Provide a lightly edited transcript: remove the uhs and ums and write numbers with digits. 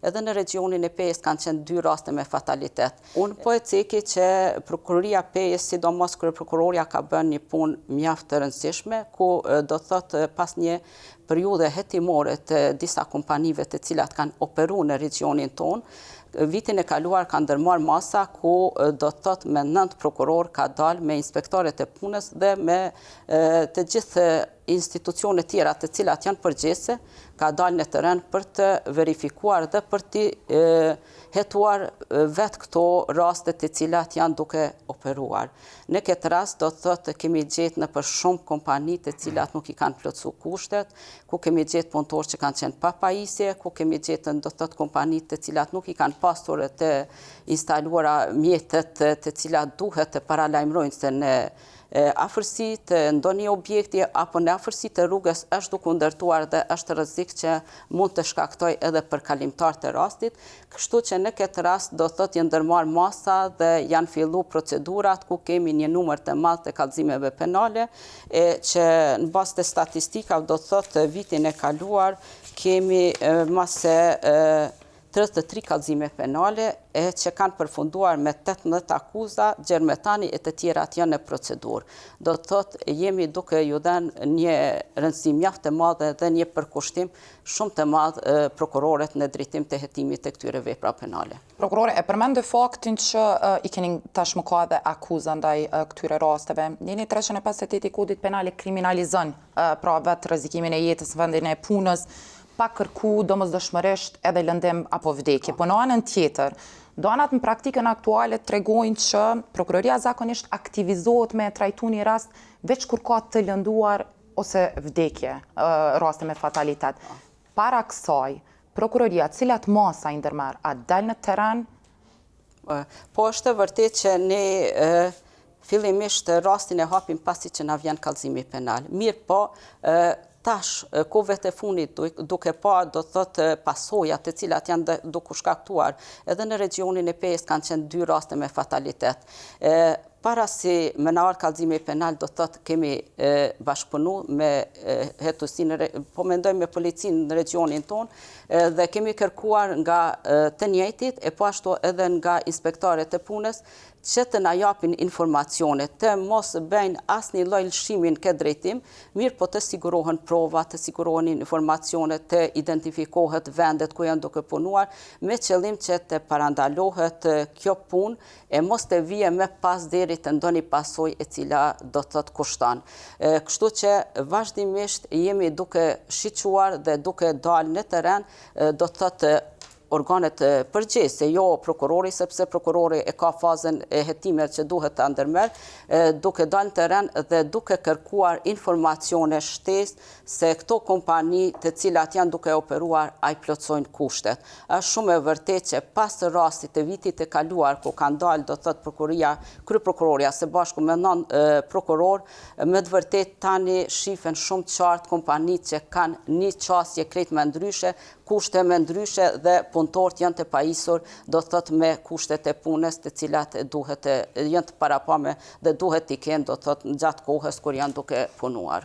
edhe në regionin e Pejës kanë qenë 2 raste me fatalitet. Unë po e ceki që prokuroria Pejës, sidomos kryeprokuroria ka bën një punë mjaft të rëndësishme, ku do të thotë pas një periudhe hetimore të disa kompanive të cilat kanë operuar në regionin tonë, vitin e kaluar ka ndërmarrë masa ku do të thotë me 9 prokuror ka dalë me inspektoret e punës dhe me të gjithë institucione tjera të cilat janë përgjegjëse, ka dalë në terren për të verifikuar dhe për të hetuar vetë këto raste të cilat janë duke operuar. Në këtë rast do të thotë kemi gjetë në për shumë kompani të cilat nuk i kanë plotësuar kushtet, ku kemi gjetë punëtorë që kanë qenë pa pajisje, ku kemi gjetë do të thotë kompani të cilat nuk i kanë pasur të instaluara mjetet të cilat duhet të paralajmërojnë se në afërsi të ndonjë objekti apo në afërsi të rrugës është duke ndërtuar dhe është rrezik që mund të shkaktoj edhe për kalimtarët e rastit, kështu që në këtë rast do thotë janë ndërmarrë masa dhe janë filluar procedurat ku kemi një numër të madh të kallëzimeve penale, që në bazë të statistikave do thotë vitin e kaluar kemi mase 33 kallëzime penale që kanë përfunduar me 18 akuza, gjermetani e të tjerat janë në procedurë. Do të thotë jemi duke ju dhënë një rëndësi mjaft të madhe dhe një përkushtim shumë të madh prokurorët në drejtim të hetimit të këtyre veprave penale. Prokurore, e përmendë faktin që i keni tashmë ka dhe akuza ndaj këtyre rasteve. Njeni 358 i kodit penal kriminalizon pra vetë rrezikimin e jetës në vendin e punës, pa kërku domosdoshmërisht edhe lëndim apo vdekje. Po në anën tjetër, donat në praktikën aktuale tregojnë që prokuroria zakonisht aktivizohet me trajtu një rast veç kur ka të lënduar ose vdekje, raste me fatalitet. Para kësaj, prokuroria cilat masa i ndërmarr, a dal në terren? Po është vërtet që ne fillimisht rastin e hapim pasi që na vjen kallëzimi penal. Mirë po, tash, kohëve të fundit, duke pa do të thotë pasojat të cilat janë duke shkaktuar, edhe në regionin e Pejës kanë qenë 2 raste me fatalitet. Para si me në arë kallëzimi penal do të thotë kemi bashkëpunu me hetusinë, po mendojmë me policinë në regionin tonë dhe kemi kërkuar nga të njëjtit e po ashtu edhe nga inspektorët e punës që të na japin informacione, të mos bëjnë asnjë lloj lëshimi në këtë drejtim, mirë po të sigurohen prova, të sigurohen informacione, të identifikohet vendet ku janë duke punuar, me qëllim që të parandalohet kjo punë e mos të vije me pas deri të ndonjë pasojë e cila do të thotë kushton. Kështu që vazhdimisht jemi duke shiquar dhe duke dalë në terren, do të thotë organet përgjegjëse, jo prokurori, sepse prokurori e ka fazën e hetimit që duhet të ndërmerr, duke dalë në terren dhe duke kërkuar informacione shtesë se këto kompani të cilat janë duke operuar ai plotësojnë kushtet. Është shumë e vërtetë që pas rastit të vitit të kaluar ku kanë dalë do të thotë kryeprokuroria së bashku me 9 prokuror, me të vërtetë tani shifen shumë qartë kompanitë që kanë një qasje krejt më ndryshe, kushte më ndryshe dhe punëtorët janë të pajisur, do të thotë me kushtet e punës të cilat janë të parapame dhe duhet t'i kenë do të thotë gjatë kohës kur janë duke punuar.